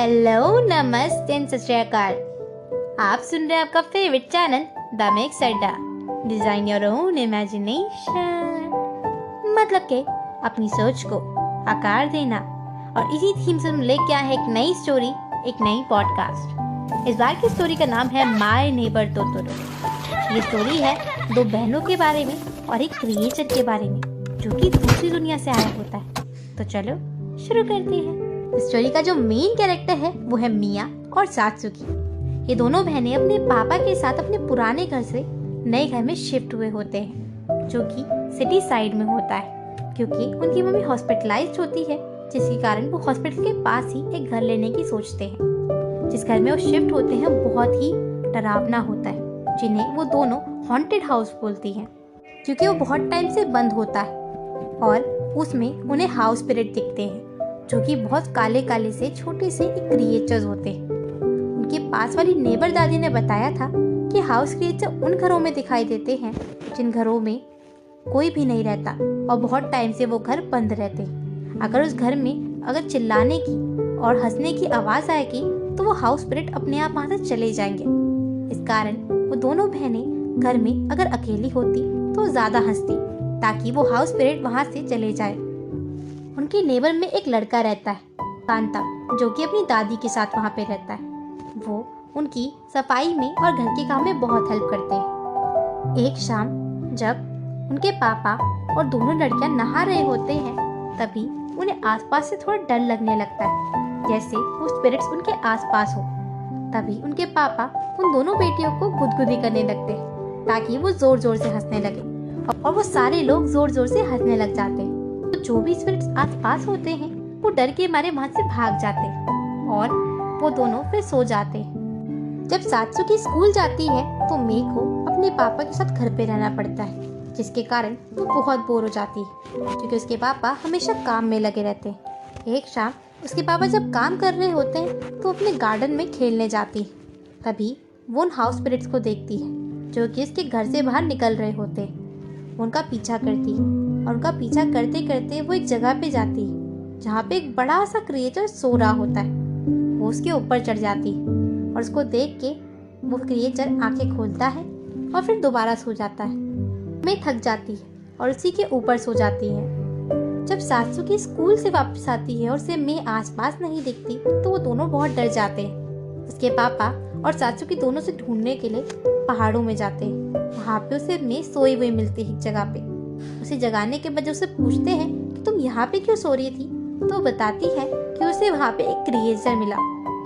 Hello, नमस्ते and सत श्री अकाल। आप सुन रहे हैं आपका फेवरेट चैनल द मिक्स अड्डा। डिजाइन योर ओन इमेजिनेशन, मतलब के अपनी सोच को आकार देना। और इसी थीम से हम लेके आए हैं एक नई स्टोरी, एक नई पॉडकास्ट। इस बार की स्टोरी का नाम है माय नेबर टोटोरो। ये स्टोरी है दो बहनों के बारे में और एक क्रिएचर के बारे में जो कि दूसरी दुनिया से आया होता है। तो चलो शुरू करते हैं। स्टोरी का जो मेन कैरेक्टर है वो है मिया और सात्सुकी। ये दोनों बहनें अपने पापा के साथ अपने पुराने घर से नए घर में शिफ्ट हुए होते हैं, जो कि सिटी साइड में होता है, क्योंकि उनकी मम्मी हॉस्पिटलाइज्ड होती है, जिसके कारण वो हॉस्पिटल के पास ही एक घर लेने की सोचते हैं। जिस घर में वो शिफ्ट होते हैं बहुत ही डरावना होता है, जिन्हें वो दोनों हॉन्टेड हाउस बोलती हैं, क्योंकि वो बहुत टाइम से बंद होता है और उसमें उन्हें हाउस स्पिरिट दिखते हैं, जो कि बहुत काले काले से छोटे से एक क्रिएचर्स होते हैं। उनके पास वाली नेबर दादी ने बताया था कि हाउस क्रिएचर उन घरों में दिखाई देते हैं जिन घरों में कोई भी नहीं रहता और बहुत टाइम से वो घर बंद रहते हैं। अगर उस घर में अगर चिल्लाने की और हंसने की आवाज़ आएगी तो वो हाउस स्पिरिट अपने आप वहाँ से चले जाएंगे। इस कारण वो दोनों बहनें घर में अगर अकेली होती तो ज़्यादा हंसती, ताकि वो हाउस स्पिरिट वहाँ से चले जाए। उनके नेबर में एक लड़का रहता है, कांता, जो कि अपनी दादी के साथ वहाँ पे रहता है। वो उनकी सफाई में और घर के काम में बहुत हेल्प करते हैं। एक शाम जब उनके पापा और दोनों लड़कियां नहा रहे होते हैं, तभी उन्हें आसपास से थोड़ा डर लगने लगता है, जैसे वो स्पिरिट्स उनके आसपास हो। तभी उनके पापा उन दोनों बेटियों को गुदगुदी करने लगते हैं, ताकि वो जोर जोर से हंसने लगे, और वो सारे लोग जोर जोर से हंसने लग जाते हैं। तो जो भी स्पिरिट्स आसपास होते हैं वो डर के मारे वहां से भाग जाते हैं और वो दोनों फिर सो जाते हैं। जब सात्सुकी स्कूल जाती है तो मेई को अपने पापा के साथ घर पे रहना पड़ता है, जिसके कारण वो बहुत बोर हो जाती है, क्योंकि उसके पापा हमेशा काम में लगे रहते हैं। एक शाम उसके पापा जब काम कर रहे होते हैं तो अपने गार्डन में खेलने जाती है। तभी वो उन हाउस स्पिरिट्स को देखती है, जो कि उसके घर से बाहर निकल रहे होते हैं। वो उनका पीछा करती है और उनका पीछा करते करते वो एक जगह पे जाती है जहाँ पे एक बड़ा सा क्रिएचर सो रहा होता है। वो उसके ऊपर चढ़ जाती है और उसको देख के वो क्रिएचर आंखें खोलता है और फिर दोबारा सो जाता है। मैं थक जाती है और उसी के ऊपर सो जाती है। जब सात्सुकी स्कूल से वापस आती है और उसे मैं आसपास नहीं दिखती तो वो दोनों बहुत डर जाते हैं। उसके पापा और सात्सुकी दोनों से ढूंढने के लिए पहाड़ों में जाते हैं। वहाँ पे उसे मैं सोई हुई मिलती है एक जगह पे। उसे जगाने के बाद उसे पूछते हैं कि तुम यहाँ पे क्यों सो रही थी, तो बताती है कि उसे वहाँ पे एक क्रिएचर मिला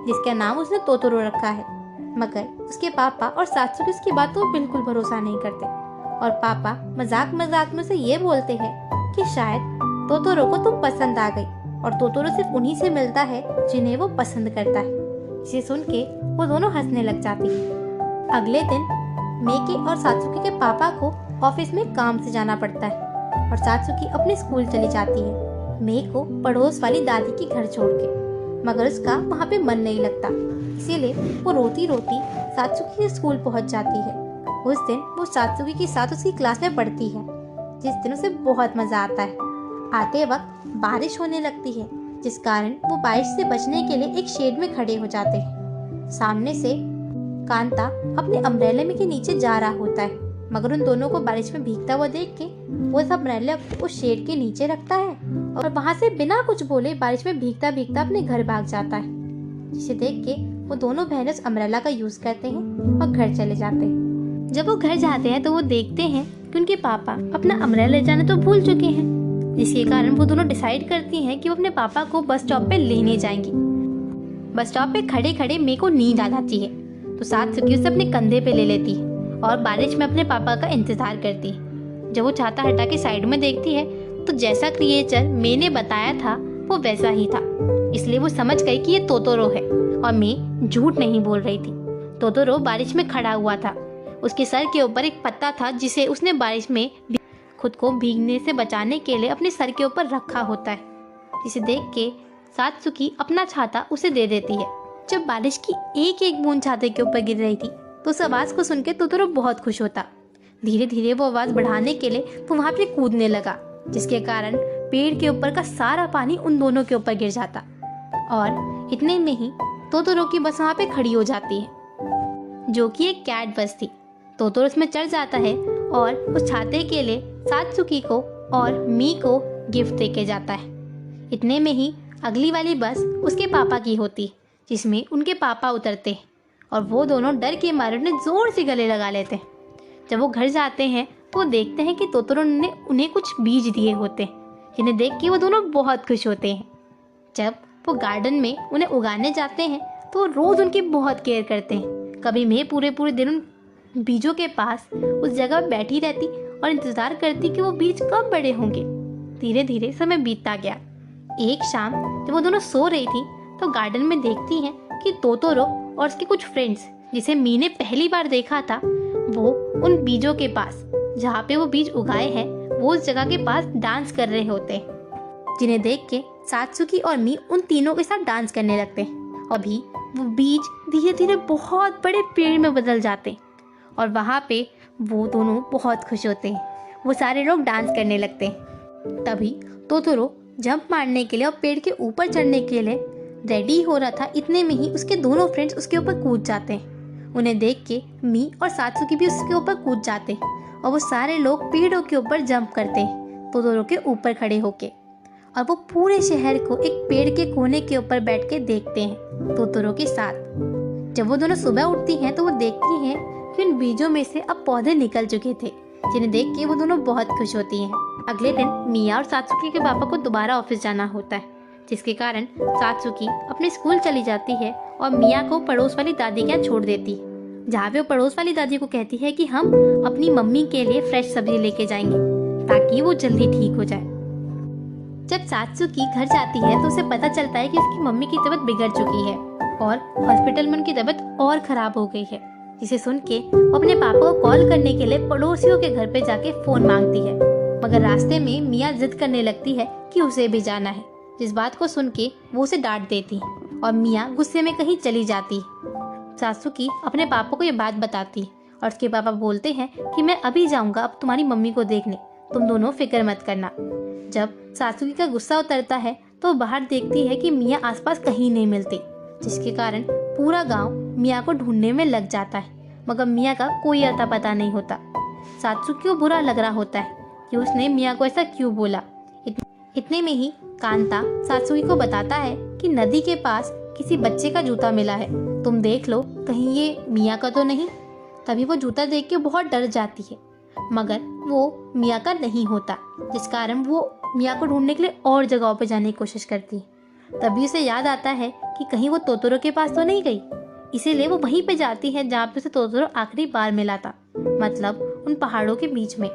जिसका नाम उसने तोतोरो रखा है। मगर उसके पापा और सात्सुकी उसकी बातों पर बिल्कुल भरोसा नहीं करते और पापा मजाक मजाक में उसे ये बोलते हैं कि शायद तोतोरो को तुम पसंद आ गई और तोतोरो सिर्फ उन्हीं से मिलता है जिन्हें वो पसंद करता है। इसे सुन के वो दोनों हंसने लग जाती है। अगले दिन मेकी और सात्सुकी के पापा को ऑफिस में काम से जाना पड़ता है और सात्सुकी अपने स्कूल चली जाती है, मेई को पड़ोस वाली दादी के घर छोड़ के। मगर उसका वहाँ पे मन नहीं लगता, इसीलिए वो रोती रोती सात्सुकी के स्कूल पहुँच जाती है। उस दिन वो सात्सुकी के साथ उसकी क्लास में पढ़ती है, जिस दिन उसे बहुत मजा आता है। आते वक्त बारिश होने लगती है, जिस कारण वो बारिश से बचने के लिए एक शेड में खड़े हो जाते हैं। सामने से कांता अपने अम्ब्रेला के नीचे जा रहा होता है, मगर उन दोनों को बारिश में भीगता हुआ देख के वो उस अम्ब्रेला को उस शेड के नीचे रखता है और वहां से बिना कुछ बोले बारिश में भीगता भीगता अपने घर भाग जाता है। जिसे देख के वो दोनों बहनें उस अम्ब्रेला का यूज करते हैं और घर चले जाते हैं। जब वो घर जाते हैं तो वो देखते हैं कि उनके पापा अपना अम्ब्रेला ले जाना तो भूल चुके हैं, जिसके कारण वो दोनों डिसाइड करती हैं कि वो अपने पापा को बस स्टॉप पे लेने जाएंगी। बस स्टॉप पे खड़े खड़े मेई को नींद आ जाती है, तो सात्सुकी उसे अपने कंधे पे ले लेती है और बारिश में अपने पापा का इंतजार करती है। जब वो छाता हटा के साइड में देखती है तो जैसा क्रिएचर मैंने बताया था वो वैसा ही था, इसलिए वो समझ गई कि ये तोतोरो है और मैं झूठ नहीं बोल रही थी। तोतोरो बारिश में खड़ा हुआ था, उसके सर के ऊपर एक पत्ता था जिसे उसने बारिश में खुद को भीगने से बचाने के लिए अपने सर के ऊपर रखा होता है। जिसे देख के सात्सुकी अपना छाता उसे दे देती है। जब बारिश की एक एक बूंद छाते के ऊपर गिर रही थी तो उस आवाज को सुन के तोतोरो बहुत खुश होता। धीरे धीरे वो आवाज बढ़ाने के लिए वो वहां पे कूदने लगा, जिसके कारण पेड़ के ऊपर का सारा पानी उन दोनों के ऊपर गिर जाता और इतने में ही तोतरो की बस वहाँ पे खड़ी हो जाती है, जो कि एक कैट बस थी। तोतरो उसमें चढ़ जाता है और उस छाते के लिए सात्सुकी को और मी को गिफ्ट देके जाता है। इतने में ही अगली वाली बस उसके पापा की होती, जिसमें उनके पापा उतरते हैं और वो दोनों डर के मारे उन्हें जोर से गले लगा लेते हैं। जब वो घर जाते हैं तो वो देखते हैं कि तोतरो ने उन्हें कुछ बीज दिए होते हैं, जिन्हें देख के वो दोनों बहुत खुश होते हैं। जब वो गार्डन में उन्हें उगाने जाते हैं तो वो रोज़ उनकी बहुत केयर करते हैं। कभी मैं पूरे पूरे दिन उन बीजों के पास उस जगह बैठी रहती और इंतज़ार करती कि वो बीज कब बड़े होंगे। धीरे धीरे समय बीतता गया। एक शाम जब वो दोनों सो रही थी तो गार्डन में देखती हैं कि तोतरो और उसके कुछ फ्रेंड्स, जिसे मी ने पहली बार देखा था, वो उन बीजों के पास जहाँ पे वो बीज उगाए हैं वो उस जगह के पास डांस कर रहे होते हैं, जिन्हें देख के सात्सुकी और मी उन तीनों के साथ डांस करने लगते हैं। अभी वो बीज धीरे धीरे बहुत बड़े पेड़ में बदल जाते हैं और वहाँ पे वो दोनों बहुत खुश होते हैं। वो सारे लोग डांस करने लगते हैं। तभी तोतरो जंप मारने के लिए और पेड़ के ऊपर चढ़ने के लिए रेडी हो रहा था। इतने में ही उसके दोनों फ्रेंड्स उसके ऊपर कूद जाते हैं। उन्हें देख के मी और सात्सुकी भी उसके ऊपर कूद जाते हैं और वो सारे लोग पेड़ों के ऊपर जंप करते हैं तोतरो के ऊपर खड़े होके, और वो पूरे शहर को एक पेड़ के कोने के ऊपर बैठ के देखते हैं तोतरो के साथ। जब वो दोनों सुबह उठती हैं तो वो देखती हैं कि उन बीजों में से अब पौधे निकल चुके थे, जिन्हें देख के वो दोनों बहुत खुश होती हैं। अगले दिन मिया और सात्सुकी के पापा को दोबारा ऑफिस जाना होता है, जिसके कारण सात्सुकी अपने स्कूल चली जाती है और मिया को पड़ोस वाली दादी के यहाँ छोड़ देती है, जहाँ पे वो पड़ोस वाली दादी को कहती है कि हम अपनी मम्मी के लिए फ्रेश सब्जी लेके जाएंगे ताकि वो जल्दी ठीक हो जाए। जब सात्सुकी घर जाती है तो उसे पता चलता है कि उसकी मम्मी की तबीयत बिगड़ चुकी है और हॉस्पिटल में उनकी तबीयत और खराब हो गई है, जिसे सुन के वो अपने पापा को कॉल करने के लिए पड़ोसियों के घर पे जाके फोन मांगती है। मगर रास्ते में मिया जिद करने लगती है कि उसे भी जाना है, जिस बात को सुन के वो उसे डांट देती और मिया गुस्से में कहीं चली जाती। सात्सुकी अपने पापा को ये बात बताती और उसके पापा बोलते हैं कि मैं अभी जाऊंगा अब तुम्हारी मम्मी को देखने, तुम दोनों फिक्र मत करना। जब सात्सुकी का गुस्सा उतरता है तो बाहर देखती है कि मिया आसपास कहीं नहीं मिलती, जिसके कारण पूरा गांव मिया को ढूंढने में लग जाता है, मगर मिया का कोई अता पता नहीं होता। सात्सुकी को बुरा लग रहा होता है कि उसने मिया को ऐसा क्यों बोला। इतने में ही कांता सात्सुकी को बताता है कि नदी के पास किसी बच्चे का जूता मिला है, तुम देख लो कहीं ये मिया का तो नहीं। तभी वो जूता देख के बहुत डर जाती है, मगर वो मिया का नहीं होता, जिस कारण वो मिया को ढूंढने के लिए और जगहों पर जाने की कोशिश करती है। तभी उसे याद आता है कि कहीं वो तोतरो के पास तो नहीं गई, इसीलिए वो वहीं पे जाती है जहाँ पे उसे तोतरो आखिरी बार मिला था, मतलब उन पहाड़ों के बीच में।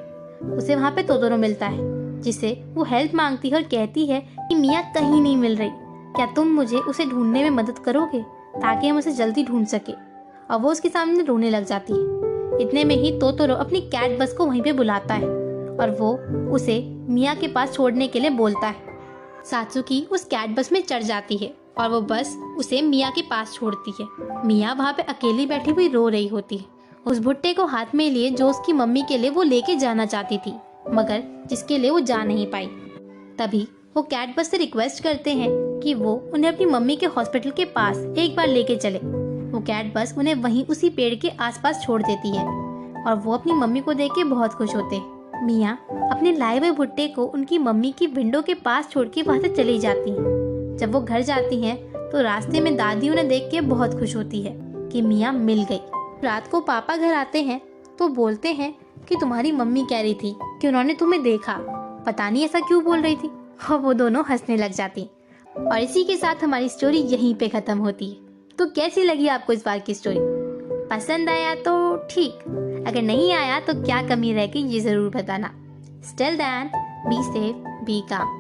उसे वहाँ पे तोतरो मिलता है, जिसे वो हेल्प मांगती है और कहती है कि मिया कहीं नहीं मिल रही, क्या तुम मुझे उसे ढूंढने में मदद करोगे ताकि हम उसे जल्दी ढूंढ सके। और वो उसके सामने रोने लग जाती है। इतने में ही तोतरो अपनी कैट बस को वहीं पे बुलाता है और वो उसे मिया के पास छोड़ने के लिए बोलता है। सात्सुकी उस कैट बस में चढ़ जाती है और वो बस उसे मिया के पास छोड़ती है। मिया वहाँ पे अकेली बैठी हुई रो रही होती है, उस भुट्टे को हाथ में लिए जो उसकी मम्मी के लिए वो लेके जाना चाहती थी, मगर जिसके लिए वो जा नहीं पाई। तभी वो कैट बस से रिक्वेस्ट करते हैं कि वो उन्हें अपनी मम्मी के हॉस्पिटल के पास एक बार लेके चले। वो कैट बस उन्हें वहीं उसी पेड़ के आसपास छोड़ देती है और वो अपनी मम्मी को देख के बहुत खुश होते हैं। मिया अपने लाए हुए भुट्टे को उनकी मम्मी की विंडो के पास छोड़ के वहाँ से चली जाती हैं। जब वो घर जाती हैं तो रास्ते में दादी उन्हें देख के बहुत खुश होती है कि मिया मिल गई। रात को पापा घर आते हैं तो बोलते हैं कि तुम्हारी मम्मी कह रही थी कि उन्होंने तुम्हें देखा, पता नहीं ऐसा क्यों बोल रही थी, और वो दोनों हंसने लग जाती। और इसी के साथ हमारी स्टोरी यहीं पे खत्म होती है। तो कैसी लगी आपको इस बार की स्टोरी? पसंद आया तो ठीक, अगर नहीं आया तो क्या कमी रह गई ये जरूर बताना। Still then be safe be काम।